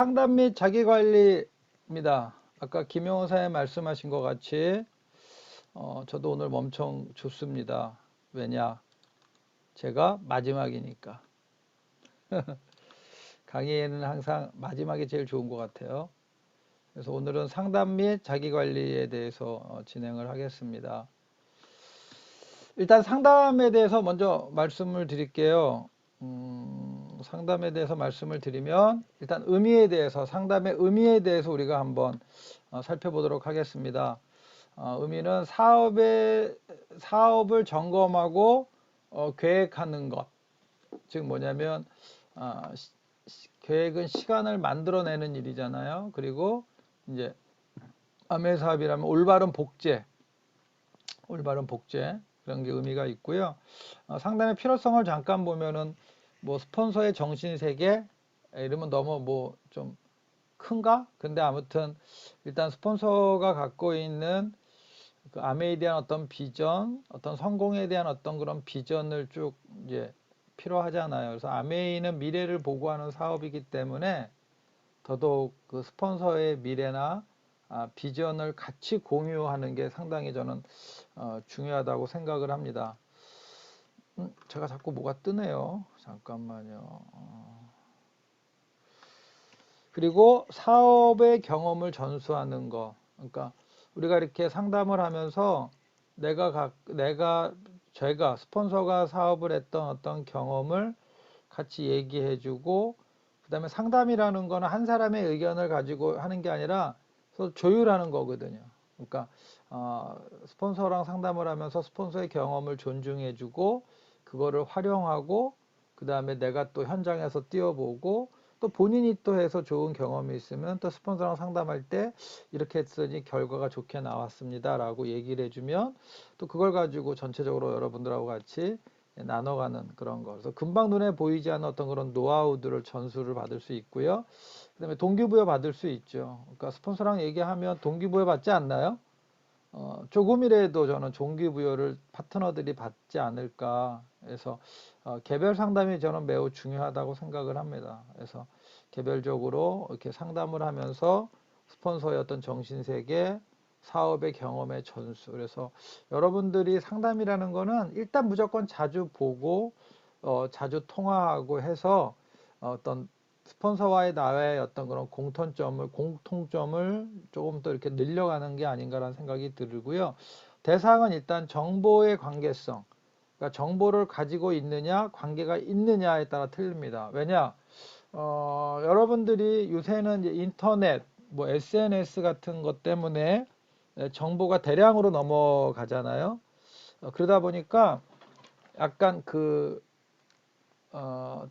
상담 및 자기관리입니다. 아까 김영호사에 말씀하신 것 같이 저도 오늘 엄청 좋습니다. 왜냐? 제가 마지막이니까. 강의에는 항상 마지막이 제일 좋은 것 같아요. 그래서 오늘은 상담 및 자기관리에 대해서 진행을 하겠습니다. 일단 상담에 대해서 먼저 말씀을 드릴게요. 상담에 대해서 말씀을 드리면 일단 의미에 대해서 상담의 의미에 대해서 우리가 한번 살펴보도록 하겠습니다. 의미는 사업을 점검하고 계획하는 것. 즉 뭐냐면 계획은 시간을 만들어내는 일이잖아요. 그리고 이제 암의 사업이라면 올바른 복제 그런 게 의미가 있고요. 상담의 필요성을 잠깐 보면은 뭐 스폰서의 정신세계 이러면 너무 뭐 좀 큰가? 근데 아무튼 일단 스폰서가 갖고 있는 그 아메에 대한 어떤 비전, 어떤 성공에 대한 어떤 그런 비전을 쭉 이제 필요하잖아요. 그래서 아메이는 미래를 보고하는 사업이기 때문에 더더욱 그 스폰서의 미래나 비전을 같이 공유하는 게 상당히 저는 중요하다고 생각을 합니다. 제가 자꾸 뭐가 뜨네요. 잠깐만요. 그리고 사업의 경험을 전수하는 거. 그러니까 우리가 이렇게 상담을 하면서 제가 스폰서가 사업을 했던 어떤 경험을 같이 얘기해주고, 그 다음에 상담이라는 거는 한 사람의 의견을 가지고 하는 게 아니라 서로 조율하는 거거든요. 그러니까 스폰서랑 상담을 하면서 스폰서의 경험을 존중해주고 그거를 활용하고, 그 다음에 내가 또 현장에서 뛰어보고, 또 본인이 또 해서 좋은 경험이 있으면 또 스폰서랑 상담할 때 이렇게 했더니 결과가 좋게 나왔습니다 라고 얘기를 해주면 또 그걸 가지고 전체적으로 여러분들하고 같이 나눠가는 그런 거. 그래서 금방 눈에 보이지 않는 어떤 그런 노하우들을 전수를 받을 수 있고요. 그 다음에 동기부여 받을 수 있죠. 그러니까 스폰서랑 얘기하면 동기부여 받지 않나요? 조금이라도 저는 동기부여를 파트너들이 받지 않을까 해서 개별 상담이 저는 매우 중요하다고 생각을 합니다. 그래서 개별적으로 이렇게 상담을 하면서 스폰서의 어떤 정신세계, 사업의 경험의 전수. 그래서 여러분들이 상담이라는 거는 일단 무조건 자주 보고 자주 통화하고 해서 어떤 스폰서와의 나의 어떤 그런 공통점을 조금 더 이렇게 늘려가는 게 아닌가라는 생각이 들고요. 대상은 일단 정보의 관계성, 그러니까 정보를 가지고 있느냐, 관계가 있느냐에 따라 틀립니다. 왜냐, 여러분들이 요새는 이제 인터넷, 뭐 SNS 같은 것 때문에 정보가 대량으로 넘어가잖아요. 그러다 보니까 약간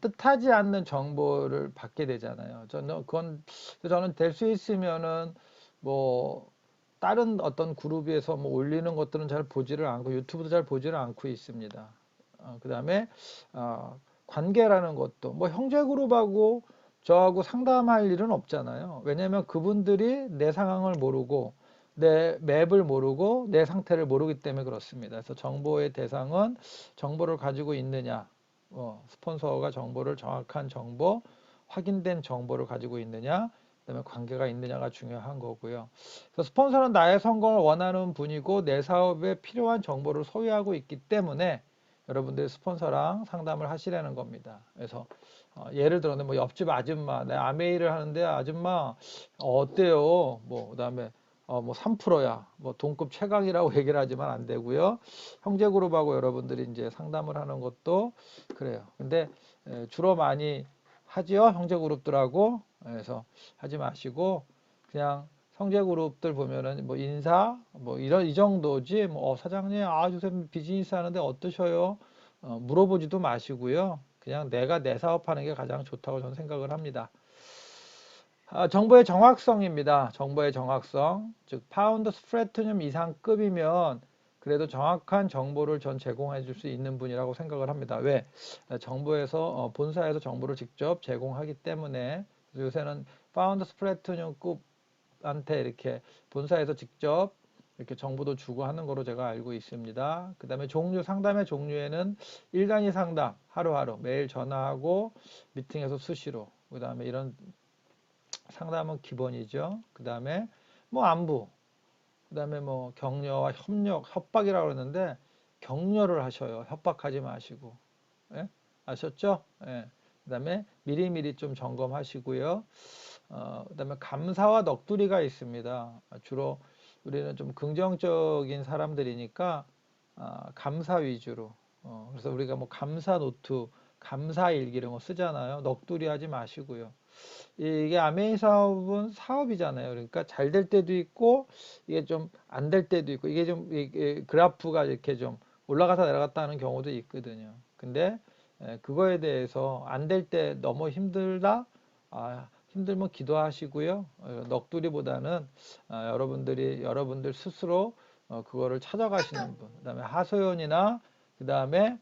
뜻하지 않는 정보를 받게 되잖아요. 저는 될 수 있으면은 뭐 다른 어떤 그룹에서 뭐 올리는 것들은 잘 보지를 않고 유튜브도 잘 보지를 않고 있습니다. 그 다음에 관계라는 것도 뭐 형제 그룹하고 저하고 상담할 일은 없잖아요. 왜냐하면 그분들이 내 상황을 모르고 내 맵을 모르고 내 상태를 모르기 때문에 그렇습니다. 그래서 정보의 대상은 정보를 가지고 있느냐, 스폰서가 정확한 정보, 확인된 정보를 가지고 있느냐, 그다음에 관계가 있느냐가 중요한 거고요. 그래서 스폰서는 나의 성공을 원하는 분이고 내 사업에 필요한 정보를 소유하고 있기 때문에 여러분들이 스폰서랑 상담을 하시라는 겁니다. 그래서 예를 들어 뭐 옆집 아줌마, 내 아메이를 하는데 아줌마 어때요? 뭐 그다음에 뭐 3%야. 뭐 동급 최강이라고 얘기를 하지만 안 되고요. 형제그룹하고 여러분들이 이제 상담을 하는 것도 그래요. 근데 주로 많이 하지요. 형제그룹들하고. 그래서 하지 마시고 그냥 형제그룹들 보면은 뭐 인사 뭐 이 정도지 뭐 사장님 요새 비즈니스 하는데 어떠셔요? 물어보지도 마시고요. 그냥 내가 내 사업하는 게 가장 좋다고 저는 생각을 합니다. 정보의 정확성입니다. 정보의 정확성. 즉 파운드 스프레트늄 이상급이면 그래도 정확한 정보를 전 제공해 줄 수 있는 분이라고 생각을 합니다. 왜? 정부에서 본사에서 정보를 직접 제공하기 때문에 요새는 파운드 스프레트늄급한테 이렇게 본사에서 직접 이렇게 정보도 주고 하는 거로 제가 알고 있습니다. 그 다음에 상담의 종류에는 1단위 상담, 하루하루, 매일 전화하고 미팅에서 수시로, 그 다음에 이런 상담은 기본이죠. 그 다음에 뭐 안부, 그 다음에 뭐 격려와 협력, 협박이라고 그러는데 격려를 하셔요. 협박하지 마시고. 예? 아셨죠? 예. 그 다음에 미리미리 좀 점검하시고요. 그 다음에 감사와 넋두리가 있습니다. 주로 우리는 좀 긍정적인 사람들이니까 감사 위주로. 그래서 우리가 뭐 감사 노트, 감사 일기 이런 거 쓰잖아요. 넋두리 하지 마시고요. 이게 아메이 사업은 사업이잖아요. 그러니까 잘 될 때도 있고 이게 좀 안 될 때도 있고 이게 좀 이게 그래프가 이렇게 좀 올라갔다 내려갔다 하는 경우도 있거든요. 근데 그거에 대해서 안 될 때 너무 힘들다. 힘들면 기도하시고요. 넋두리보다는 여러분들 스스로 그거를 찾아가시는 분. 그다음에 하소연이나 그다음에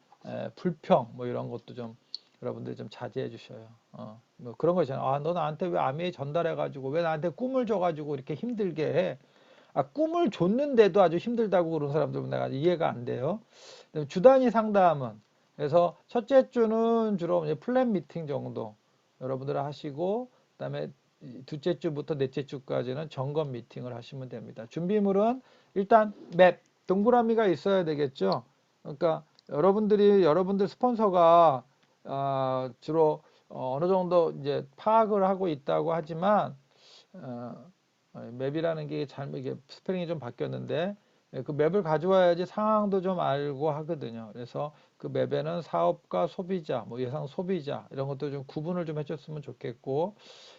불평 뭐 이런 것도 좀 여러분들이 좀 자제해 주셔요. 뭐 그런 거 있잖아요. 너 나한테 왜 아메이 전달해가지고 왜 나한테 꿈을 줘가지고 이렇게 힘들게 해? 꿈을 줬는데도 아주 힘들다고 그런 사람들은 내가 이해가 안 돼요. 주 단위 상담은 그래서 첫째 주는 주로 이제 플랜 미팅 정도 여러분들 하시고 그다음에 둘째 주부터 넷째 주까지는 점검 미팅을 하시면 됩니다. 준비물은 일단 맵 동그라미가 있어야 되겠죠. 그러니까 여러분들 스폰서가 주로 어느 정도 이제 파악을 하고 있다고 하지만 어, 맵이라는 게 잘못 이게 스펠링이 좀 바뀌었는데 그 맵을 가져와야지 상황도 좀 알고 하거든요. 그래서 그 맵에는 사업과 소비자, 뭐 예상 소비자 이런 것도 좀 구분을 좀 해줬으면 좋겠고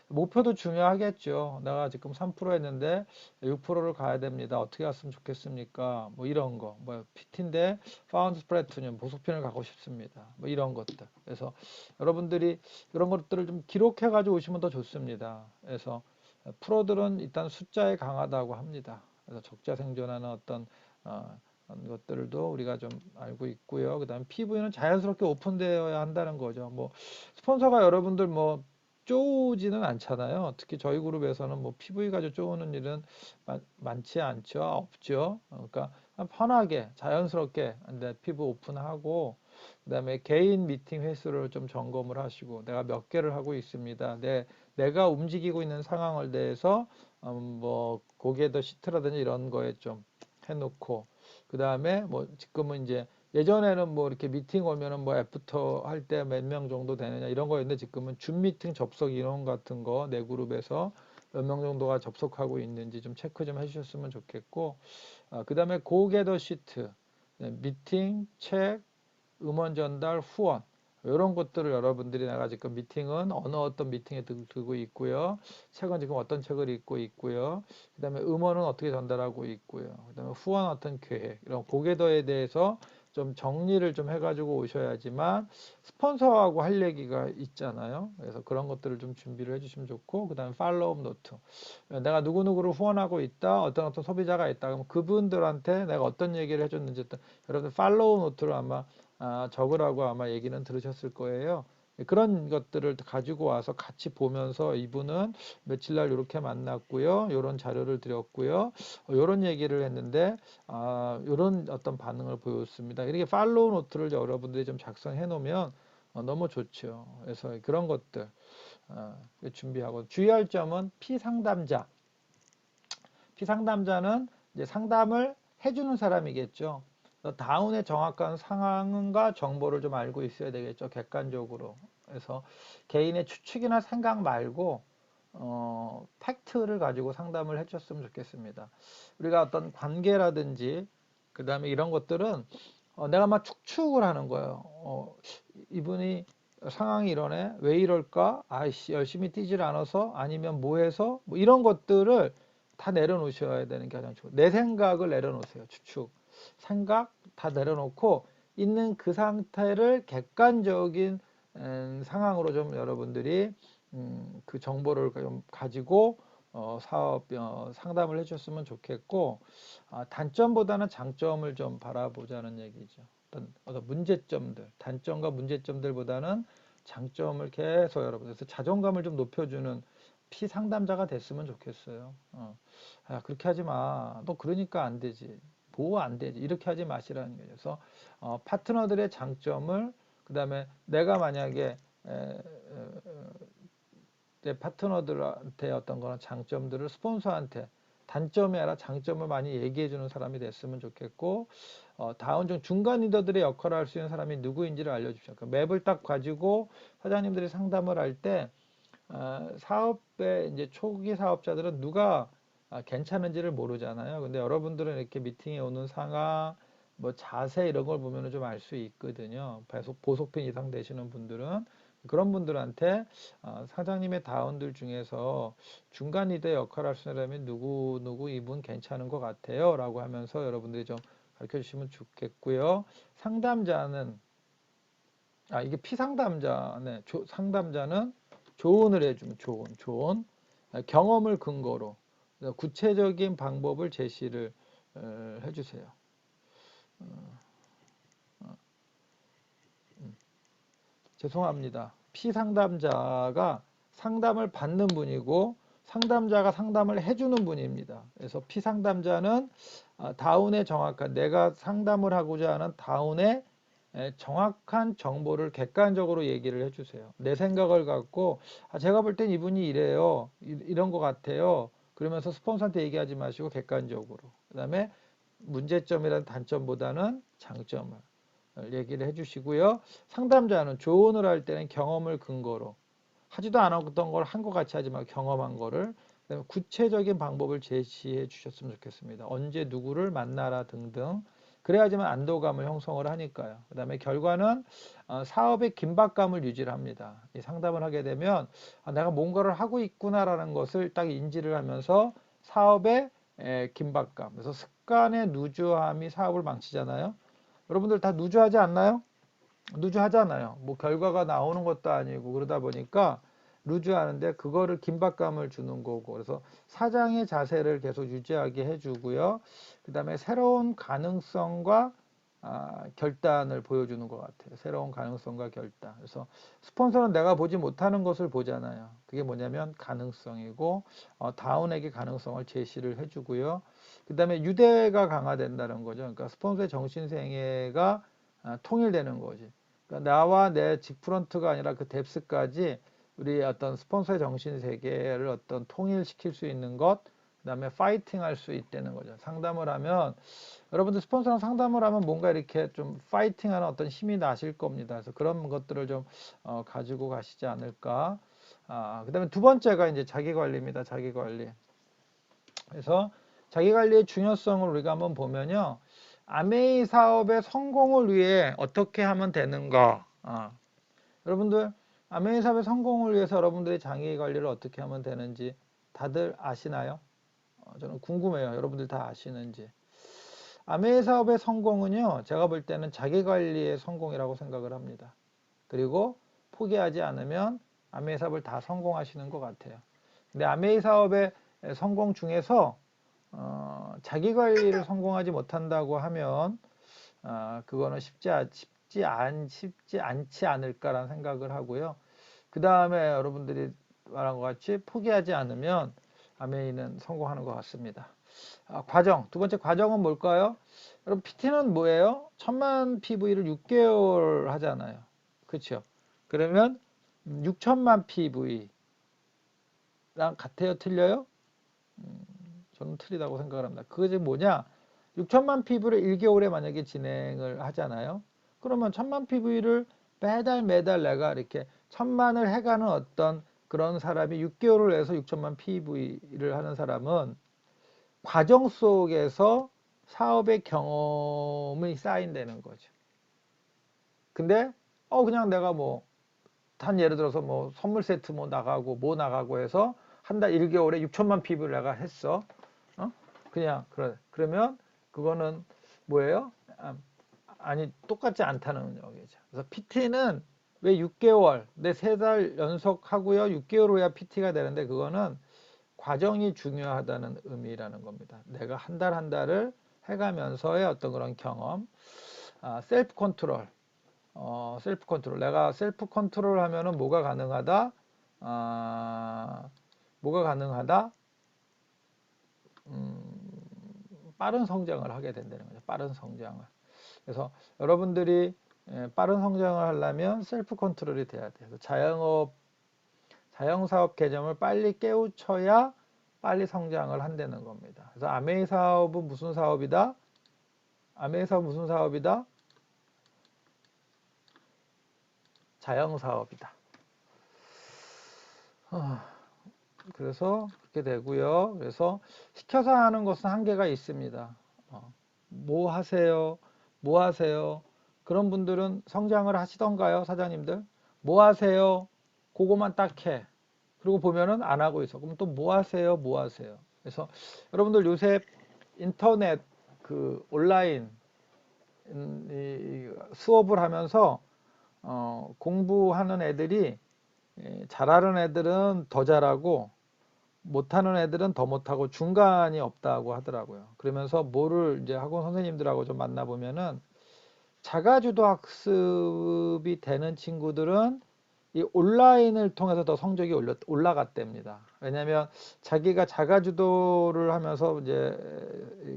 목표도 중요하겠죠. 내가 지금 3% 했는데 6%를 가야 됩니다. 어떻게 갔으면 좋겠습니까? 뭐 이런 거. 뭐 PT인데 파운드 스프레드는 보속편을 가고 싶습니다. 뭐 이런 것들. 그래서 여러분들이 이런 것들을 좀 기록해 가지고 오시면 더 좋습니다. 그래서 프로들은 일단 숫자에 강하다고 합니다. 그래서 적자 생존하는 어떤 것들도 우리가 좀 알고 있고요. 그다음에 PV는 자연스럽게 오픈되어야 한다는 거죠. 뭐 스폰서가 여러분들 뭐 쪼우지는 않잖아요. 특히 저희 그룹에서는 뭐 PV 가지고 쪼우는 일은 많지 않죠. 없죠. 그러니까 편하게 자연스럽게 피부 오픈하고 그다음에 개인 미팅 횟수를 좀 점검을 하시고 내가 몇 개를 하고 있습니다. 내가 움직이고 있는 상황을 대해서 뭐 고개더 시트라든지 이런 거에 좀 해놓고 그다음에 뭐 지금은 이제 예전에는 뭐 이렇게 미팅 오면은 뭐 애프터 할 때 몇 명 정도 되느냐 이런 거였는데 지금은 줌 미팅 접속 인원 같은 거 내 그룹에서 몇 명 정도가 접속하고 있는지 좀 체크 좀 해주셨으면 좋겠고 그다음에 고게더 시트 미팅 책 음원 전달 후원 이런 것들을 여러분들이 내가 지금 미팅은 어떤 미팅에 두고 있고요. 책은 지금 어떤 책을 읽고 있고요. 그다음에 음원은 어떻게 전달하고 있고요. 그다음에 후원 어떤 계획 이런 고개더에 대해서 좀 정리를 좀 해가지고 오셔야지만 스폰서하고 할 얘기가 있잖아요. 그래서 그런 것들을 좀 준비를 해주시면 좋고 그다음에 팔로우 노트 내가 누구누구를 후원하고 있다 어떤 소비자가 있다 그럼 그분들한테 내가 어떤 얘기를 해줬는지 여러분들 팔로우 노트를 아마 적으라고 아마 얘기는 들으셨을 거예요. 그런 것들을 가지고 와서 같이 보면서 이분은 며칠 날 이렇게 만났고요. 이런 자료를 드렸고요. 이런 얘기를 했는데 이런 어떤 반응을 보였습니다. 이렇게 팔로우 노트를 여러분들이 좀 작성해 놓으면 너무 좋죠. 그래서 그런 것들 준비하고 주의할 점은 피상담자. 피상담자는 이제 상담을 해주는 사람이겠죠. 다운의 정확한 상황과 정보를 좀 알고 있어야 되겠죠. 객관적으로. 그래서 개인의 추측이나 생각 말고 팩트를 가지고 상담을 해줬으면 좋겠습니다. 우리가 어떤 관계라든지 그 다음에 이런 것들은 내가 막 축축을 하는 거예요. 이분이 상황이 이러네. 왜 이럴까? 아이씨 열심히 뛰질 않아서 아니면 뭐 해서 뭐 이런 것들을 다 내려놓으셔야 되는 게 가장 좋아요. 내 생각을 내려놓으세요. 추측. 생각 다 내려놓고 있는 그 상태를 객관적인 상황으로 좀 여러분들이 그 정보를 좀 가지고 사업 상담을 해줬으면 좋겠고 단점보다는 장점을 좀 바라보자는 얘기죠. 어떤 문제점들, 단점과 문제점들보다는 장점을 계속 여러분들 그래서 자존감을 좀 높여주는 피상담자가 됐으면 좋겠어요. 그렇게 하지 마. 너 그러니까 안 되지. 뭐 안 되지. 이렇게 하지 마시라는 거죠. 그래서 파트너들의 장점을 그다음에 내가 만약에 내 파트너들한테 어떤 그런 장점들을 스폰서한테 단점이 아니라 장점을 많이 얘기해 주는 사람이 됐으면 좋겠고, 다운 중 중간 리더들의 역할을 할 수 있는 사람이 누구인지를 알려주십시오. 그러니까 맵을 딱 가지고 사장님들이 상담을 할 때, 사업의 이제 초기 사업자들은 누가 괜찮은지를 모르잖아요. 근데 여러분들은 이렇게 미팅에 오는 상황, 뭐 자세 이런 걸 보면 좀 알 수 있거든요. 보속핀 이상 되시는 분들은 그런 분들한테 사장님의 다운들 중에서 중간 리더 역할을 할 수 있는 사람이 누구 이분 괜찮은 것 같아요 라고 하면서 여러분들이 좀 가르쳐 주시면 좋겠고요. 상담자는 이게 피상담자네. 상담자는 조언을 해주면 조언. 경험을 근거로 구체적인 방법을 제시를 해주세요. 죄송합니다. 피상담자가 상담을 받는 분이고 상담자가 상담을 해주는 분입니다. 그래서 피상담자는 다운의 정확한 내가 상담을 하고자 하는 다운의 정확한 정보를 객관적으로 얘기를 해주세요. 내 생각을 갖고 제가 볼 땐 이분이 이래요. 이런 것 같아요. 그러면서 스폰서한테 얘기하지 마시고 객관적으로. 그 다음에 문제점이란 단점보다는 장점을 얘기를 해주시고요. 상담자는 조언을 할 때는 경험을 근거로 하지도 않았던 걸 한 것 같이 하지 말고 경험한 거를 구체적인 방법을 제시해 주셨으면 좋겠습니다. 언제 누구를 만나라 등등. 그래야지만 안도감을 형성을 하니까요. 그 다음에 결과는 사업의 긴박감을 유지를 합니다. 이 상담을 하게 되면 내가 뭔가를 하고 있구나라는 것을 딱 인지를 하면서 사업의 긴박감, 그래서 습관의 누주함이 사업을 망치잖아요. 여러분들 다 누주하지 않나요? 루즈하잖아요. 뭐 결과가 나오는 것도 아니고 그러다 보니까 루즈하는데 그거를 긴박감을 주는 거고, 그래서 사장의 자세를 계속 유지하게 해주고요. 그 다음에 새로운 가능성과 결단을 보여주는 것 같아요. 새로운 가능성과 결단. 그래서 스폰서는 내가 보지 못하는 것을 보잖아요. 그게 뭐냐면 가능성이고, 다운에게 가능성을 제시를 해주고요. 그 다음에 유대가 강화된다는 거죠. 그러니까 스폰서의 정신세계가 통일되는 거지. 그러니까 나와 내 직프런트가 아니라 그 뎁스까지 우리 어떤 스폰서의 정신 세계를 어떤 통일시킬 수 있는 것, 그다음에 파이팅 할 수 있다는 거죠. 상담을 하면 여러분들 스폰서랑 상담을 하면 뭔가 이렇게 좀 파이팅하는 어떤 힘이 나실 겁니다. 그래서 그런 것들을 좀 가지고 가시지 않을까. 그다음에 두 번째가 이제 자기 관리입니다. 자기 관리. 그래서 자기 관리의 중요성을 우리가 한번 보면요. 아메이 사업의 성공을 위해 어떻게 하면 되는가? 여러분들 아메이 사업의 성공을 위해서 여러분들이 자기 관리를 어떻게 하면 되는지 다들 아시나요? 저는 궁금해요. 여러분들 다 아시는지. 아메이 사업의 성공은요, 제가 볼 때는 자기 관리의 성공이라고 생각을 합니다. 그리고 포기하지 않으면 아메이 사업을 다 성공하시는 것 같아요. 근데 아메이 사업의 성공 중에서 자기 관리를 성공하지 못한다고 하면 그거는 쉽지 않지 않을까라는 생각을 하고요. 그 다음에 여러분들이 말한 것 같이 포기하지 않으면 아메이는 성공하는 것 같습니다. 과정, 두 번째 과정은 뭘까요? 여러분 PT는 뭐예요? 1000만 PV를 6개월 하잖아요. 그렇죠? 그러면 6천만 PV랑 같아요? 틀려요? 저는 틀리다고 생각을 합니다. 그게 뭐냐? 6천만 PV를 1개월에 만약에 진행을 하잖아요. 그러면 1000만 PV를 매달 내가 이렇게 1000만을 해가는 어떤 그런 사람이 6개월을 해서 6천만 PV를 하는 사람은 과정 속에서 사업의 경험이 쌓인다는 거죠. 근데 그냥 내가 뭐 단 예를 들어서 뭐 선물 세트 나가고 해서 한 달 1개월에 6천만 PV를 내가 했어. 그냥 그러면 그거는 뭐예요? 아니 똑같지 않다는 얘기죠. 그래서 PT는 왜 6개월, 내 3달 연속 하고요. 6개월 후야 PT가 되는데 그거는 과정이 중요하다는 의미라는 겁니다. 내가 한 달 한 달을 해가면서의 어떤 그런 경험, 셀프 컨트롤, 셀프 컨트롤. 내가 셀프 컨트롤 하면은 뭐가 가능하다? 뭐가 가능하다? 빠른 성장을 하게 된다는 거죠. 빠른 성장을. 그래서 여러분들이 빠른 성장을 하려면 셀프 컨트롤이 돼야 돼요. 자영업 자영사업 개념을 빨리 깨우쳐야 빨리 성장을 한다는 겁니다. 그래서 아메이 사업은 무슨 사업이다? 아메이 사업 무슨 사업이다? 자영사업이다. 그래서 그렇게 되고요. 그래서 시켜서 하는 것은 한계가 있습니다. 뭐 하세요? 뭐 하세요? 그런 분들은 성장을 하시던가요, 사장님들? 뭐 하세요? 그거만 딱 해. 그리고 보면은 안 하고 있어. 그럼 또 뭐 하세요? 뭐 하세요? 그래서 여러분들 요새 인터넷 그 온라인 수업을 하면서 공부하는 애들이 잘하는 애들은 더 잘하고 못하는 애들은 더 못하고 중간이 없다고 하더라고요. 그러면서 뭐를 이제 학원 선생님들하고 좀 만나보면은 자가주도 학습이 되는 친구들은 이 온라인을 통해서 더 성적이 올라갔답니다. 왜냐하면 자기가 자가주도를 하면서 이제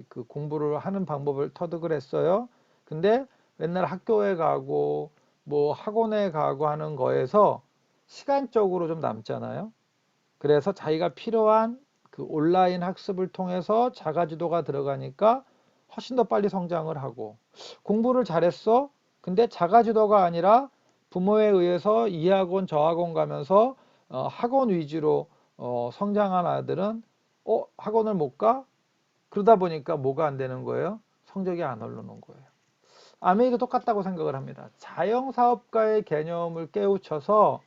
그 공부를 하는 방법을 터득을 했어요. 근데 맨날 학교에 가고 뭐 학원에 가고 하는 거에서 시간적으로 좀 남잖아요. 그래서 자기가 필요한 그 온라인 학습을 통해서 자가주도가 들어가니까 훨씬 더 빨리 성장을 하고 공부를 잘했어. 근데 자가주도가 아니라 부모에 의해서 이 학원 저 학원 가면서 학원 위주로 성장한 아들은 학원을 못 가? 그러다 보니까 뭐가 안 되는 거예요? 성적이 안 오르는 거예요. 아메이도 똑같다고 생각을 합니다. 자영사업가의 개념을 깨우쳐서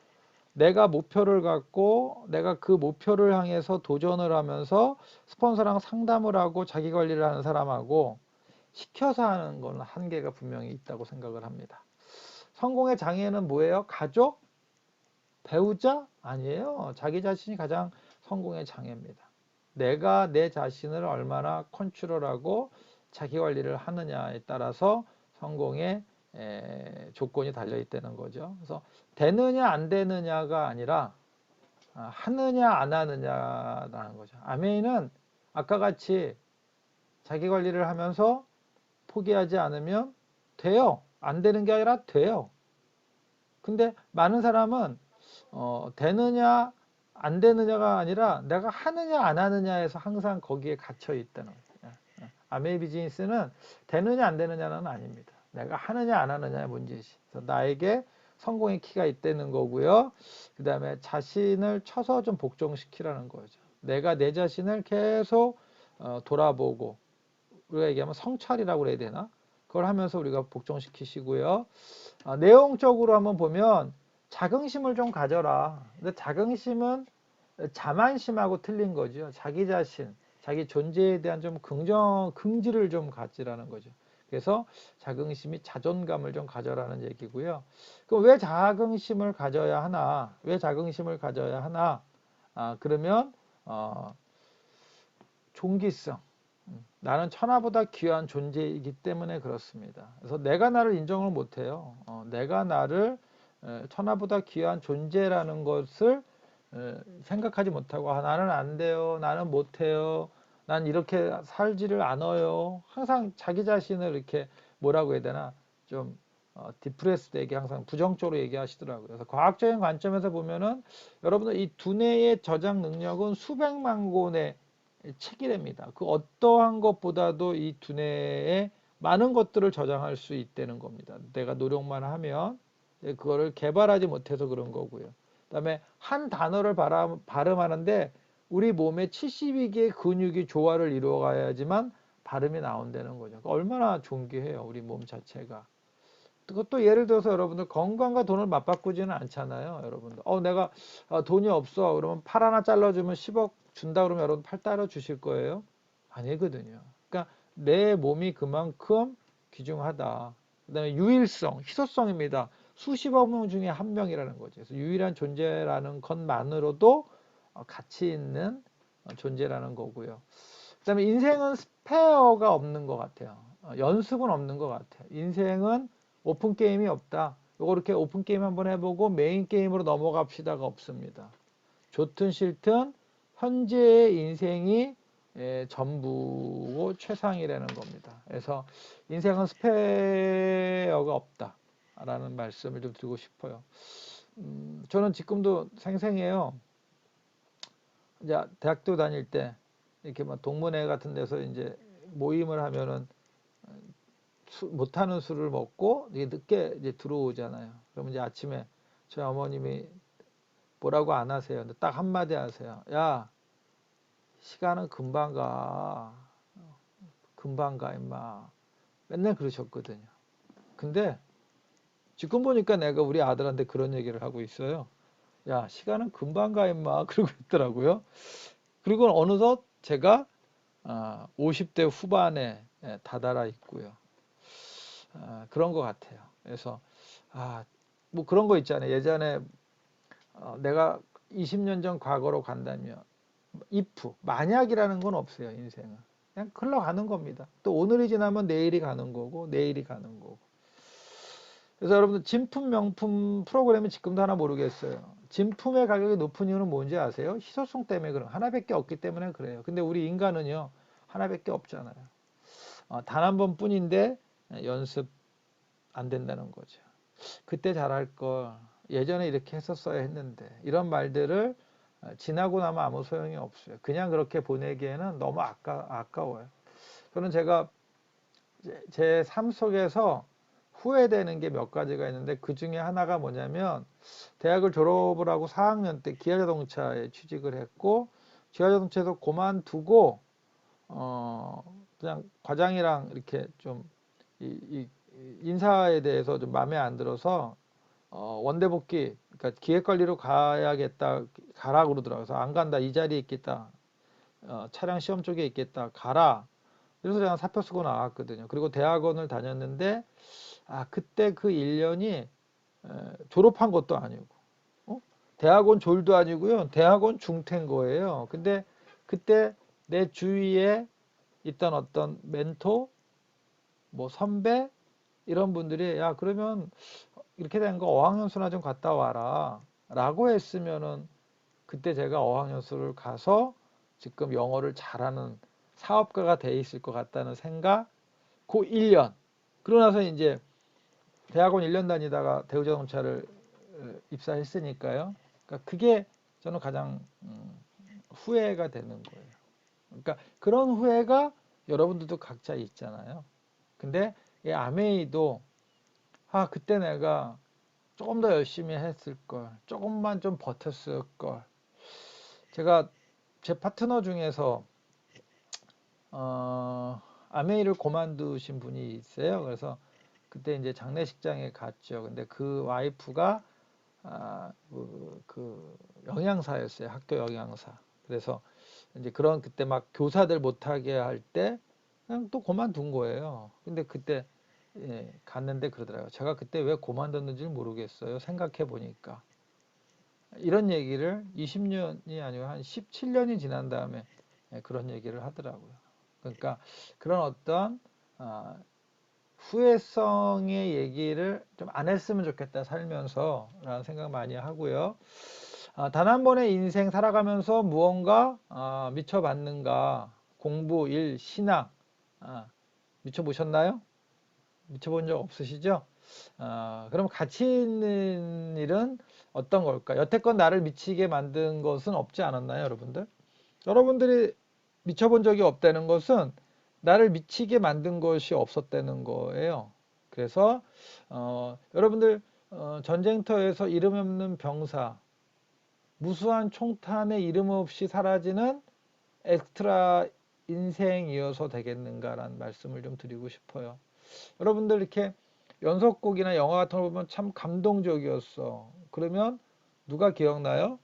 내가 목표를 갖고 내가 그 목표를 향해서 도전을 하면서 스폰서랑 상담을 하고 자기 관리를 하는 사람하고 시켜서 하는 건 한계가 분명히 있다고 생각을 합니다. 성공의 장애는 뭐예요? 가족? 배우자? 아니에요. 자기 자신이 가장 성공의 장애입니다. 내가 내 자신을 얼마나 컨트롤하고 자기 관리를 하느냐에 따라서 성공의 조건이 달려 있다는 거죠. 그래서 되느냐 안 되느냐가 아니라 하느냐 안 하느냐라는 거죠. 아메이는 아까 같이 자기 관리를 하면서 포기하지 않으면 돼요. 안 되는 게 아니라 돼요. 근데 많은 사람은 되느냐 안 되느냐가 아니라 내가 하느냐 안 하느냐에서 항상 거기에 갇혀 있다는 거예요. 아메이 비즈니스는 되느냐 안 되느냐는 아닙니다. 내가 하느냐 안 하느냐의 문제지. 그래서 나에게 성공의 키가 있다는 거고요. 그 다음에 자신을 쳐서 좀 복종시키라는 거죠. 내가 내 자신을 계속 돌아보고 우리가 얘기하면 성찰이라고 그래야 되나? 그걸 하면서 우리가 복종시키시고요. 내용적으로 한번 보면 자긍심을 좀 가져라. 근데 자긍심은 자만심하고 틀린 거죠. 자기 자신, 자기 존재에 대한 좀 긍지를 좀 가지라는 거죠. 그래서 자긍심이 자존감을 좀 가져라는 얘기고요. 그럼 왜 자긍심을 가져야 하나? 왜 자긍심을 가져야 하나? 그러면 종기성. 나는 천하보다 귀한 존재이기 때문에 그렇습니다. 그래서 내가 나를 인정을 못해요. 내가 나를 천하보다 귀한 존재라는 것을 생각하지 못하고 나는 안 돼요. 나는 못해요. 난 이렇게 살지를 않아요. 항상 자기 자신을 이렇게 뭐라고 해야 되나 좀 디프레스 되게 항상 부정적으로 얘기하시더라고요. 그래서 과학적인 관점에서 보면은 여러분들 이 두뇌의 저장 능력은 수백만 권의 책이랍니다. 그 어떠한 것보다도 이 두뇌에 많은 것들을 저장할 수 있다는 겁니다. 내가 노력만 하면 그거를 개발하지 못해서 그런 거고요. 그다음에 한 단어를 발음하는데 우리 몸에 72개의 근육이 조화를 이루어가야지만 발음이 나온다는 거죠. 그러니까 얼마나 존귀해요, 우리 몸 자체가. 그것도 예를 들어서 여러분들 건강과 돈을 맞바꾸지는 않잖아요, 여러분들. 내가 돈이 없어. 그러면 팔 하나 잘라주면 10억 준다 그러면 여러분 팔 따라 주실 거예요? 아니거든요. 그러니까 내 몸이 그만큼 귀중하다. 그다음에 유일성, 희소성입니다. 수십억 명 중에 한 명이라는 거죠. 그래서 유일한 존재라는 것만으로도 가치 있는 존재라는 거고요. 그다음에 인생은 스페어가 없는 것 같아요. 연습은 없는 것 같아요. 인생은 오픈 게임이 없다. 요거 이렇게 오픈 게임 한번 해보고 메인 게임으로 넘어갑시다가 없습니다. 좋든 싫든 현재의 인생이 전부고 최상이라는 겁니다. 그래서 인생은 스페어가 없다라는 말씀을 좀 드리고 싶어요. 저는 지금도 생생해요. 이제 대학교 다닐 때 이렇게 막 동문회 같은 데서 이제 모임을 하면은 못하는 술을 먹고 이게 늦게 이제 들어오잖아요. 그러면 이제 아침에 저희 어머님이 뭐라고 안 하세요. 근데 딱 한마디 하세요. 야, 시간은 금방 가. 금방 가, 임마. 맨날 그러셨거든요. 근데 지금 보니까 내가 우리 아들한테 그런 얘기를 하고 있어요. 야, 시간은 금방 가, 임마. 그러고 있더라고요. 그리고 어느덧 제가 50대 후반에 다다라 있고요. 그런 것 같아요. 그래서 뭐 그런 거 있잖아요. 예전에 내가 20년 전 과거로 간다면 if 만약이라는 건 없어요. 인생은 그냥 흘러가는 겁니다. 또 오늘이 지나면 내일이 가는 거고 내일이 가는 거고. 그래서 여러분들 진품 명품 프로그램이 지금도 하나 모르겠어요. 진품의 가격이 높은 이유는 뭔지 아세요? 희소성 때문에 그런 하나밖에 없기 때문에 그래요. 근데 우리 인간은요 하나밖에 없잖아요. 단 한 번뿐인데 연습 안 된다는 거죠. 그때 잘할 걸 예전에 이렇게 했었어야 했는데 이런 말들을 지나고 나면 아무 소용이 없어요. 그냥 그렇게 보내기에는 너무 아까워요. 저는 제가 제 삶 속에서 후회되는 게 몇 가지가 있는데 그 중에 하나가 뭐냐면 대학을 졸업을 하고 4학년 때 기아자동차에 취직을 했고 기아자동차에서 그만두고 그냥 과장이랑 이렇게 좀 이 인사에 대해서 좀 마음에 안 들어서 원대복귀, 그러니까 기획관리로 가야겠다, 가라 그러더라고요. 그래서 안 간다, 이 자리에 있겠다, 차량 시험 쪽에 있겠다, 가라. 그래서 제가 사표 쓰고 나왔거든요. 그리고 대학원을 다녔는데, 그때 그 1년이 졸업한 것도 아니고, 대학원 졸도 아니고요. 대학원 중퇴인 거예요. 근데 그때 내 주위에 있던 어떤 멘토, 뭐 선배, 이런 분들이, 야, 그러면 이렇게 된 거 어학연수나 좀 갔다 와라 라고 했으면은 그때 제가 어학연수를 가서 지금 영어를 잘하는 사업가가 돼 있을 것 같다는 생각. 그 1년 그러고 나서 이제 대학원 1년 다니다가 대우자동차를 입사했으니까요. 그러니까 그게 저는 가장 후회가 되는 거예요. 그러니까 그런 후회가 여러분들도 각자 있잖아요. 근데 이 아메이도 그때 내가 조금 더 열심히 했을 걸, 조금만 좀 버텼을 걸. 제가 제 파트너 중에서 아메이를 그만두신 분이 있어요. 그래서 그때 이제 장례식장에 갔죠. 근데 그 와이프가 그 영양사였어요. 학교 영양사. 그래서 이제 그런 그때 막 교사들 못하게 할 때 그냥 또 그만둔 거예요. 근데 그때 갔는데 그러더라고요. 제가 그때 왜 그만뒀는지 모르겠어요. 생각해 보니까. 이런 얘기를 20년이 아니고 한 17년이 지난 다음에 그런 얘기를 하더라고요. 그러니까 그런 어떤 후회성의 얘기를 좀 안 했으면 좋겠다 살면서 라는 생각 많이 하고요. 단 한 번의 인생 살아가면서 무언가 미쳐봤는가, 공부, 일, 신앙 미쳐보셨나요? 미쳐본 적 없으시죠? 그럼 가치 있는 일은 어떤 걸까? 여태껏 나를 미치게 만든 것은 없지 않았나요, 여러분들? 여러분들이 미쳐본 적이 없다는 것은 나를 미치게 만든 것이 없었다는 거예요. 그래서 여러분들 전쟁터에서 이름 없는 병사, 무수한 총탄에 이름 없이 사라지는 엑스트라 인생이어서 되겠는가라는 말씀을 좀 드리고 싶어요. 여러분들 이렇게 연속곡이나 영화 같은 거 보면 참 감동적이었어. 그러면 누가 기억나요?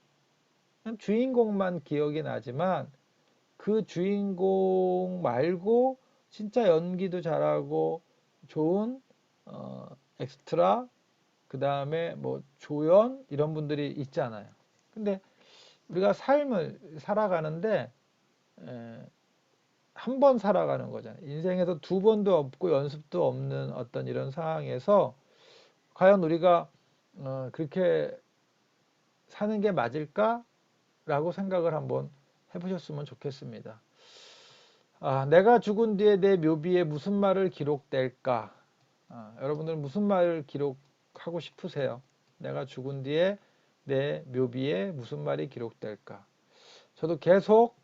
그냥 주인공만 기억이 나지만 그 주인공 말고 진짜 연기도 잘하고 좋은 엑스트라 그 다음에 뭐 조연 이런 분들이 있잖아요. 근데 우리가 삶을 살아가는데 한 번 살아가는 거잖아요. 인생에서 두 번도 없고 연습도 없는 어떤 이런 상황에서 과연 우리가 그렇게 사는 게 맞을까라고 생각을 한번 해보셨으면 좋겠습니다. 내가 죽은 뒤에 내 묘비에 무슨 말을 기록될까? 여러분들은 무슨 말을 기록하고 싶으세요? 내가 죽은 뒤에 내 묘비에 무슨 말이 기록될까? 저도 계속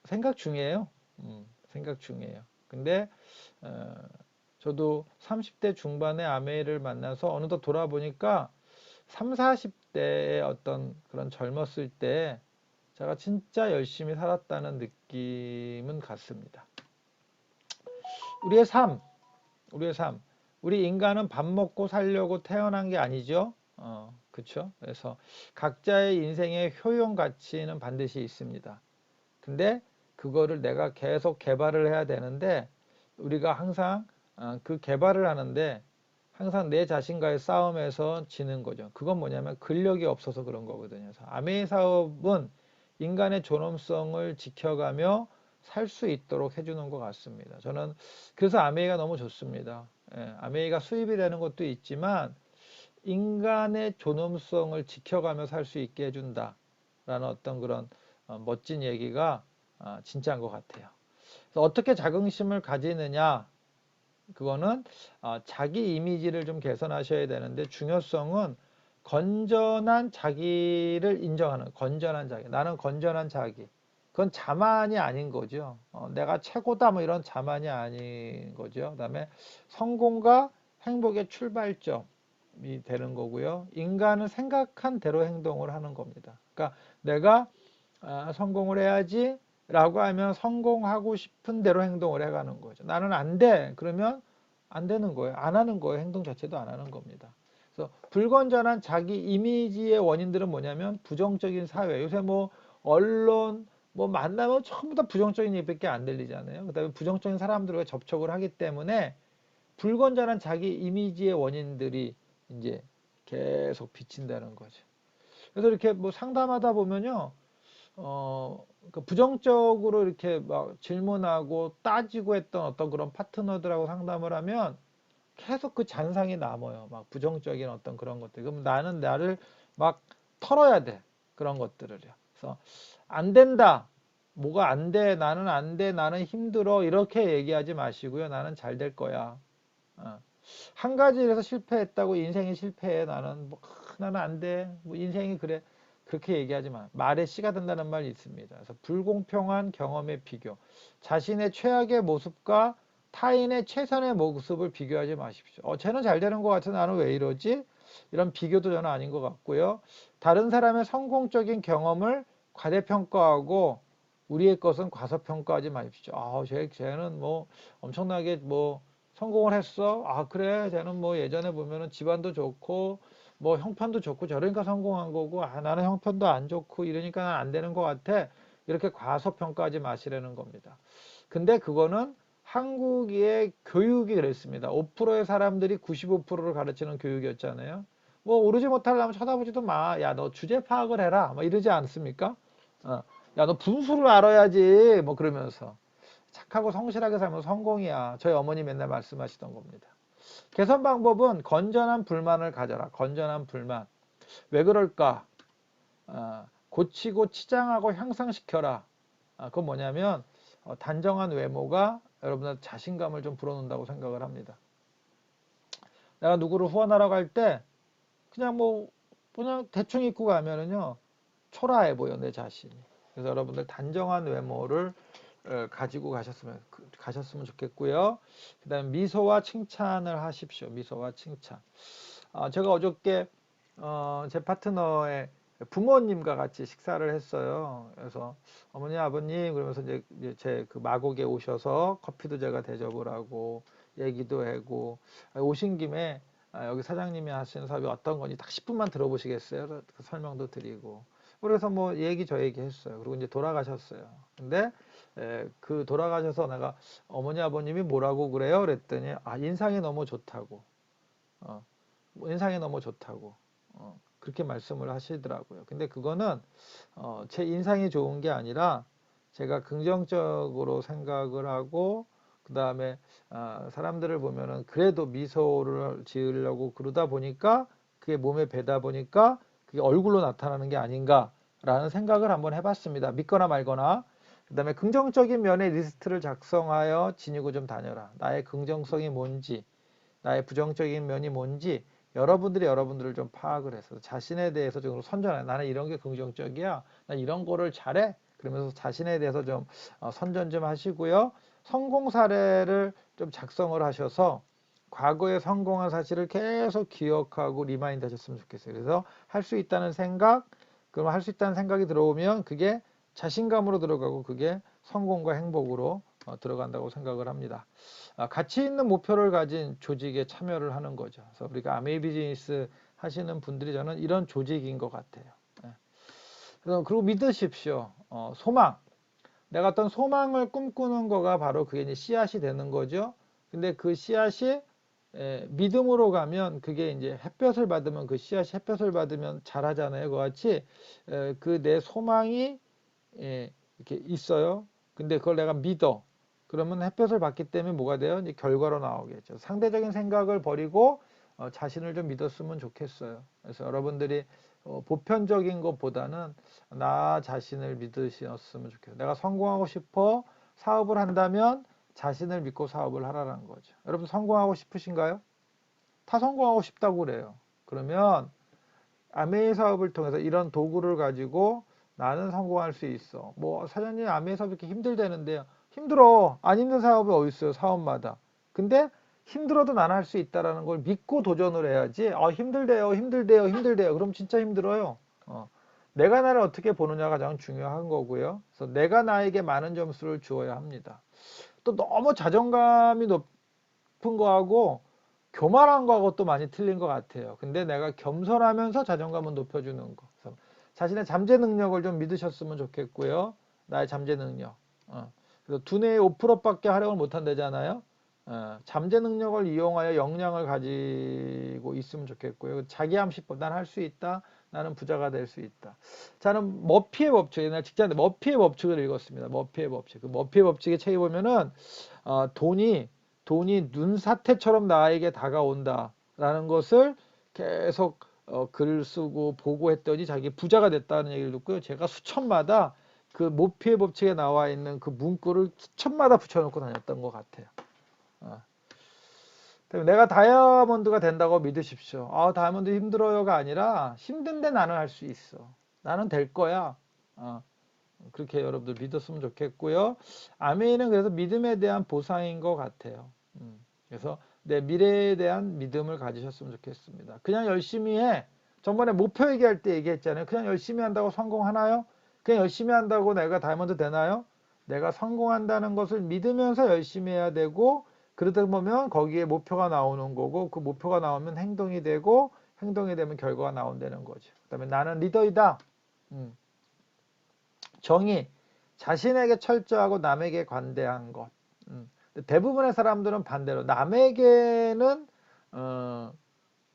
생각 중이에요. 생각 중이에요. 근데 어, 저도 30대 중반에 아메이를 만나서 어느덧 돌아보니까 3, 40대의 어떤 그런 젊었을 때 제가 진짜 열심히 살았다는 느낌은 같습니다. 우리의 삶, 우리의 삶. 우리 인간은 밥 먹고 살려고 태어난 게 아니죠. 그쵸? 그래서 각자의 인생의 효용 가치는 반드시 있습니다. 근데 그거를 내가 계속 개발을 해야 되는데 우리가 항상 그 개발을 하는데 항상 내 자신과의 싸움에서 지는 거죠. 그건 뭐냐면 근력이 없어서 그런 거거든요. 그래서 아메이 사업은 인간의 존엄성을 지켜가며 살 수 있도록 해주는 것 같습니다. 저는 그래서 아메이가 너무 좋습니다. 예, 아메이가 수입이 되는 것도 있지만 인간의 존엄성을 지켜가며 살 수 있게 해준다라는 어떤 그런 멋진 얘기가 진짜인 것 같아요. 그래서 어떻게 자긍심을 가지느냐? 그거는 자기 이미지를 좀 개선하셔야 되는데 중요성은 건전한 자기를 인정하는 건전한 자기. 나는 건전한 자기. 그건 자만이 아닌 거죠. 내가 최고다 뭐 이런 자만이 아닌 거죠. 그다음에 성공과 행복의 출발점이 되는 거고요. 인간은 생각한 대로 행동을 하는 겁니다. 그러니까 내가 성공을 해야지 라고 하면 성공하고 싶은 대로 행동을 해가는 거죠. 나는 안 돼. 그러면 안 되는 거예요. 안 하는 거예요. 행동 자체도 안 하는 겁니다. 그래서 불건전한 자기 이미지의 원인들은 뭐냐면 부정적인 사회. 요새 뭐 언론 뭐 만나면 전부 다 부정적인 얘기밖에 안 들리잖아요. 그다음에 부정적인 사람들과 접촉을 하기 때문에 불건전한 자기 이미지의 원인들이 이제 계속 비친다는 거죠. 그래서 이렇게 뭐 상담하다 보면요. 그 부정적으로 이렇게 막 질문하고 따지고 했던 어떤 그런 파트너들하고 상담을 하면 계속 그 잔상이 남아요. 막 부정적인 어떤 그런 것들. 그럼 나는 나를 막 털어야 돼. 그런 것들을요. 그래서 안 된다. 뭐가 안 돼. 나는 안 돼. 나는 힘들어. 이렇게 얘기하지 마시고요. 나는 잘 될 거야. 어. 한 가지 일에서 실패했다고 인생이 실패해. 나는 뭐 나는 안 돼. 뭐 인생이 그래. 그렇게 얘기하지 마. 말에 씨가 된다는 말이 있습니다. 그래서 불공평한 경험의 비교. 자신의 최악의 모습과 타인의 최선의 모습을 비교하지 마십시오. 쟤는 잘 되는 것 같아. 나는 왜 이러지? 이런 비교도 저는 아닌 것 같고요. 다른 사람의 성공적인 경험을 과대평가하고 우리의 것은 과소평가하지 마십시오. 쟤는 뭐 엄청나게 뭐 성공을 했어. 그래. 쟤는 뭐 예전에 보면은 집안도 좋고 뭐 형편도 좋고 저러니까 성공한 거고 나는 형편도 안 좋고 이러니까 안 되는 것 같아. 이렇게 과소평가하지 마시라는 겁니다. 근데 그거는 한국의 교육이 그랬습니다. 5%의 사람들이 95%를 가르치는 교육이었잖아요. 뭐 오르지 못하려면 쳐다보지도 마. 야, 너 주제 파악을 해라. 뭐 이러지 않습니까? 야, 너 분수를 알아야지. 뭐 그러면서. 착하고 성실하게 살면 성공이야. 저희 어머니 맨날 말씀하시던 겁니다. 개선 방법은 건전한 불만을 가져라. 건전한 불만. 왜 그럴까? 고치고 치장하고 향상시켜라. 그건 뭐냐면 단정한 외모가 여러분들 자신감을 좀 불어넣는다고 생각을 합니다. 내가 누구를 후원하러 갈 때 그냥 뭐 그냥 대충 입고 가면은요 초라해 보여 내 자신이. 그래서 여러분들 단정한 외모를 가지고 가셨으면 좋겠고요. 그다음 미소와 칭찬을 하십시오. 미소와 칭찬. 제가 어저께 제 파트너의 부모님과 같이 식사를 했어요. 그래서 어머니, 아버님 그러면서 이제 제 그 마곡에 오셔서 커피도 제가 대접을 하고 얘기도 하고 오신 김에 여기 사장님이 하시는 사업이 어떤 건지 딱 10분만 들어보시겠어요? 그 설명도 드리고. 그래서 뭐 얘기 저 얘기 했어요. 그리고 이제 돌아가셨어요. 근데 그 돌아가셔서 내가 어머니 아버님이 뭐라고 그래요? 그랬더니 인상이 너무 좋다고. 어, 인상이 너무 좋다고. 그렇게 말씀을 하시더라고요. 근데 그거는 제 인상이 좋은 게 아니라 제가 긍정적으로 생각을 하고 그 다음에 사람들을 보면은 그래도 미소를 지으려고 그러다 보니까 그게 몸에 배다 보니까 그게 얼굴로 나타나는 게 아닌가라는 생각을 한번 해봤습니다. 믿거나 말거나. 그 다음에 긍정적인 면의 리스트를 작성하여 지니고 좀 다녀라. 나의 긍정성이 뭔지, 나의 부정적인 면이 뭔지 여러분들이 여러분들을 좀 파악을 해서 자신에 대해서 좀 선전해. 나는 이런 게 긍정적이야. 난 이런 거를 잘해. 그러면서 자신에 대해서 좀 선전 좀 하시고요. 성공 사례를 좀 작성을 하셔서 과거에 성공한 사실을 계속 기억하고 리마인드 하셨으면 좋겠어요. 그래서 할 수 있다는 생각, 그럼 할 수 있다는 생각이 들어오면 그게 자신감으로 들어가고 그게 성공과 행복으로 들어간다고 생각을 합니다. 가치 있는 목표를 가진 조직에 참여를 하는 거죠. 그래서 우리가 아메이 비즈니스 하시는 분들이 저는 이런 조직인 것 같아요. 예. 그래서 그리고 믿으십시오. 소망. 내가 어떤 소망을 꿈꾸는 거가 바로 그게 이제 씨앗이 되는 거죠. 근데 그 씨앗이 믿음으로 가면 그게 이제 햇볕을 받으면 그 씨앗이 햇볕을 받으면 자라잖아요. 그와 같이 그 내 소망이 이렇게 있어요. 근데 그걸 내가 믿어. 그러면 햇볕을 받기 때문에 뭐가 돼요? 이제 결과로 나오겠죠. 상대적인 생각을 버리고 자신을 좀 믿었으면 좋겠어요. 그래서 여러분들이 보편적인 것보다는 나 자신을 믿으셨으면 좋겠어요. 내가 성공하고 싶어 사업을 한다면 자신을 믿고 사업을 하라는 거죠. 여러분 성공하고 싶으신가요? 다 성공하고 싶다고 그래요. 그러면 아메이 사업을 통해서 이런 도구를 가지고 나는 성공할 수 있어. 뭐 사장님 아메이 사업 이렇게 힘들다는데요. 힘들어. 안 힘든 사업이 어디 있어요? 사업마다. 근데 힘들어도 나는 할 수 있다라는 걸 믿고 도전을 해야지. 힘들대요, 힘들대요, 힘들대요. 그럼 진짜 힘들어요. 내가 나를 어떻게 보느냐가 가장 중요한 거고요. 그래서 내가 나에게 많은 점수를 주어야 합니다. 또 너무 자존감이 높은 거하고 교만한 거하고 또 많이 틀린 것 같아요. 근데 내가 겸손하면서 자존감을 높여주는 거. 그래서 자신의 잠재 능력을 좀 믿으셨으면 좋겠고요. 나의 잠재 능력. 그래서 두뇌의 5%밖에 활용을 못 한다잖아요. 잠재 능력을 이용하여 역량을 가지고 있으면 좋겠고요. 자기암 시법. 난 할 수 있다. 나는 부자가 될 수 있다. 저는 머피의 법칙, 옛날 직장인데 머피의 법칙을 읽었습니다. 머피의 법칙. 그 머피의 법칙의 책에 보면은 돈이 눈사태처럼 나에게 다가온다라는 것을 계속 글을 쓰고 보고했더니 자기 부자가 됐다는 얘기를 듣고요. 제가 수천마다 그 모피의 법칙에 나와 있는 그 문구를 수천마다 붙여놓고 다녔던 것 같아요. 내가 다이아몬드가 된다고 믿으십시오. 다이아몬드 힘들어요가 아니라 힘든데 나는 할 수 있어. 나는 될 거야. 그렇게 여러분들 믿었으면 좋겠고요. 아멘은 그래서 믿음에 대한 보상인 것 같아요. 그래서 내 미래에 대한 믿음을 가지셨으면 좋겠습니다. 그냥 열심히 해. 전번에 목표 얘기할 때 얘기했잖아요. 그냥 열심히 한다고 성공하나요? 그냥 열심히 한다고 내가 다이아몬드 되나요? 내가 성공한다는 것을 믿으면서 열심히 해야 되고, 그러다 보면 거기에 목표가 나오는 거고, 그 목표가 나오면 행동이 되고, 행동이 되면 결과가 나온다는 거죠. 그 다음에 나는 리더이다. 정의, 자신에게 철저하고 남에게 관대한 것. 대부분의 사람들은 반대로 남에게는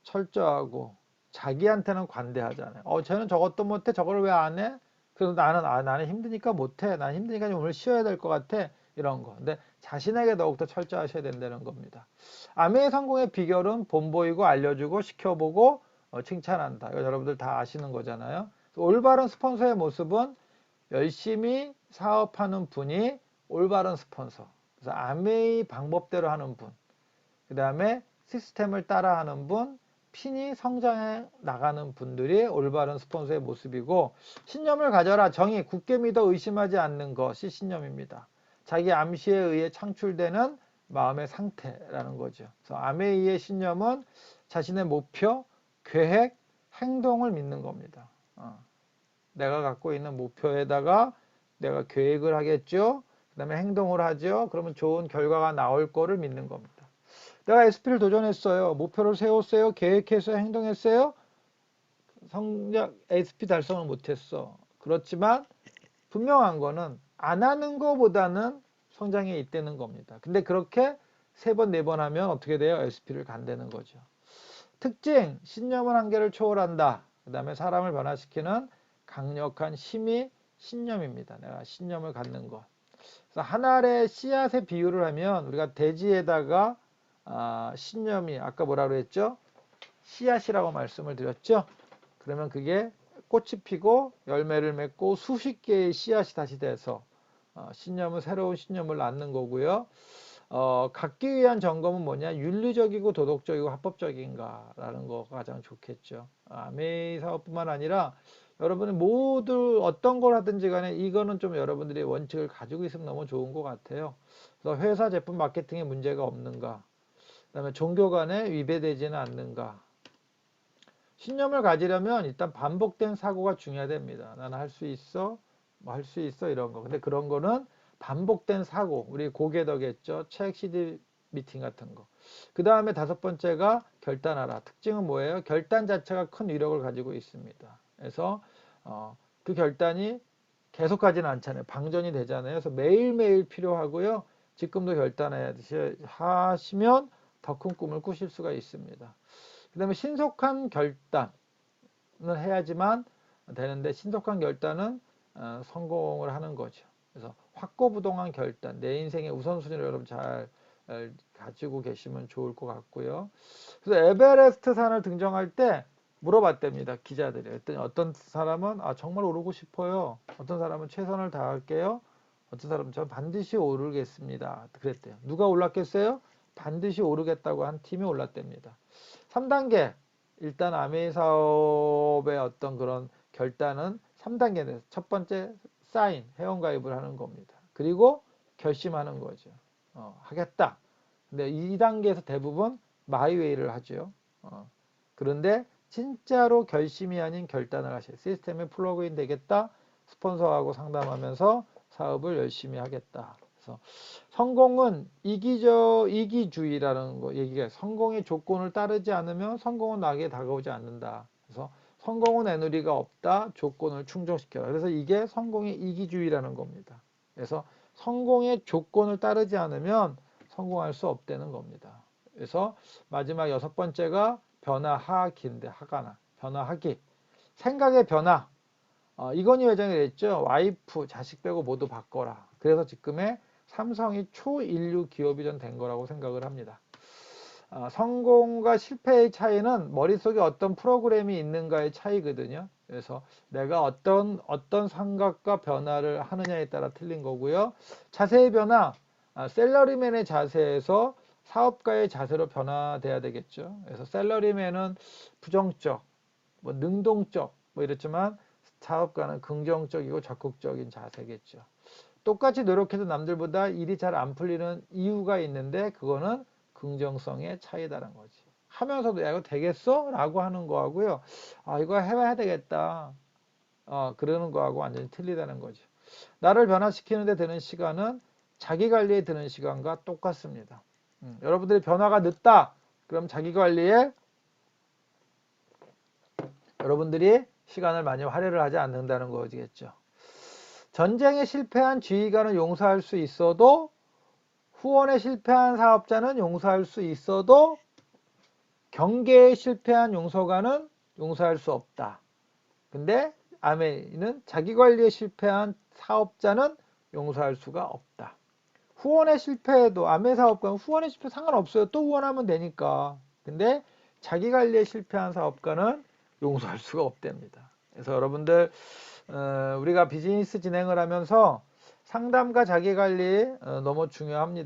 철저하고 자기한테는 관대하잖아요. 쟤는 저것도 못해, 저걸 왜 안 해? 그래서 나는 힘드니까 못해. 나는 힘드니까 오늘 쉬어야 될 것 같아. 이런 거. 근데 자신에게 더욱더 철저하셔야 된다는 겁니다. 아메의 성공의 비결은 본보이고 알려주고 시켜보고 칭찬한다. 이거 여러분들 다 아시는 거잖아요. 올바른 스폰서의 모습은 열심히 사업하는 분이 올바른 스폰서. 그래서 아메이 방법대로 하는 분. 그 다음에 시스템을 따라하는 분, 핀이 성장해 나가는 분들이 올바른 스폰서의 모습이고, 신념을 가져라. 정의, 굳게 믿어 의심하지 않는 것이 신념입니다. 자기 암시에 의해 창출되는 마음의 상태라는 거죠. 그래서 아메이의 신념은 자신의 목표, 계획, 행동을 믿는 겁니다. 내가 갖고 있는 목표에다가 내가 계획을 하겠죠. 그 다음에 행동을 하죠. 그러면 좋은 결과가 나올 거를 믿는 겁니다. 내가 SP를 도전했어요. 목표를 세웠어요. 계획했어요. 행동했어요. 성적 SP 달성을 못했어. 그렇지만 분명한 거는 안 하는 것보다는 성장이 있다는 겁니다. 근데 그렇게 3번, 4번 하면 어떻게 돼요? SP를 간다는 거죠. 특징, 신념은 한계를 초월한다. 그 다음에 사람을 변화시키는 강력한 힘이 신념입니다. 내가 신념을 갖는 것. 그래서 한 알의 씨앗의 비유를 하면 우리가 대지에다가 신념이 아까 뭐라 그랬죠? 씨앗이라고 말씀을 드렸죠? 그러면 그게 꽃이 피고 열매를 맺고 수십 개의 씨앗이 다시 돼서 신념은 새로운 신념을 낳는 거고요. 갖기 위한 점검은 뭐냐? 윤리적이고 도덕적이고 합법적인가라는 거가 가장 좋겠죠. 아메이 사업뿐만 아니라 여러분이 모두 어떤 걸 하든지 간에 이거는 좀 여러분들이 원칙을 가지고 있으면 너무 좋은 것 같아요. 그래서 회사 제품 마케팅에 문제가 없는가? 그다음에 종교 간에 위배되지는 않는가? 신념을 가지려면 일단 반복된 사고가 중요하답니다. 나는 할 수 있어, 뭐 할 수 있어 이런 거. 근데 그런 거는 반복된 사고, 우리 고개덕했죠. 책, CD 미팅 같은 거. 그 다음에 다섯 번째가 결단하라. 특징은 뭐예요? 결단 자체가 큰 위력을 가지고 있습니다. 그래서 그 결단이 계속 가지는 않잖아요. 방전이 되잖아요. 그래서 매일매일 필요하고요. 지금도 결단해야 하시면 더 큰 꿈을 꾸실 수가 있습니다. 그 다음에 신속한 결단을 해야지만 되는데 신속한 결단은 성공을 하는 거죠. 그래서 확고부동한 결단, 내 인생의 우선순위를 여러분 잘 가지고 계시면 좋을 것 같고요. 그래서 에베레스트 산을 등정할 때 물어봤답니다. 기자들이. 그랬더니 어떤 사람은 정말 오르고 싶어요. 어떤 사람은 최선을 다할게요. 어떤 사람은 전 반드시 오르겠습니다. 그랬대요. 누가 올랐겠어요? 반드시 오르겠다고 한 팀이 올랐답니다. 3단계 일단 아메이 사업의 어떤 그런 결단은 3단계는 첫 번째 사인, 회원가입을 하는 겁니다. 그리고 결심하는 거죠. 하겠다. 근데 2단계에서 대부분 마이웨이를 하죠. 그런데 진짜로 결심이 아닌 결단을 하셔요. 시스템에 플러그인 되겠다. 스폰서하고 상담하면서 사업을 열심히 하겠다. 그래서 성공은 이기주의라는 거 얘기가 성공의 조건을 따르지 않으면 성공은 나에게 다가오지 않는다. 그래서 성공은 애누리가 없다. 조건을 충족시켜라. 그래서 이게 성공의 이기주의라는 겁니다. 그래서 성공의 조건을 따르지 않으면 성공할 수 없다는 겁니다. 그래서 마지막 여섯 번째가 변화하기인데 하거나 변화하기. 생각의 변화. 이건희 회장이 그랬죠. 와이프, 자식 빼고 모두 바꿔라. 그래서 지금의 삼성이 초인류 기업이 전 된 거라고 생각을 합니다. 성공과 실패의 차이는 머릿속에 어떤 프로그램이 있는가의 차이거든요. 그래서 내가 어떤 생각과 변화를 하느냐에 따라 틀린 거고요. 자세의 변화, 셀러리맨의 자세에서 사업가의 자세로 변화돼야 되겠죠. 그래서 셀러리맨은 부정적, 뭐 능동적, 뭐 이렇지만 사업가는 긍정적이고 적극적인 자세겠죠. 똑같이 노력해도 남들보다 일이 잘 안 풀리는 이유가 있는데 그거는 긍정성의 차이다라는 거지. 하면서도 야 이거 되겠어? 라고 하는 거하고요. 이거 해봐야 되겠다. 그러는 거하고 완전히 틀리다는 거죠. 나를 변화시키는 데 드는 시간은 자기관리에 드는 시간과 똑같습니다. 여러분들이 변화가 늦다. 그럼 자기관리에 여러분들이 시간을 많이 할애를 하지 않는다는 거겠죠. 전쟁에 실패한 지휘관은 용서할 수 있어도 후원에 실패한 사업자는 용서할 수 있어도 경계에 실패한 용서가는 용서할 수 없다. 근데 아메이는 자기관리에 실패한 사업자는 용서할 수가 없다. 후원에 실패해도 아메 사업가는 후원에 실패 상관없어요. 또 후원하면 되니까. 근데 자기관리에 실패한 사업가는 용서할 수가 없답니다. 그래서 여러분들 우리가 비즈니스 진행을 하면서 상담과 자기관리 너무 중요합니다.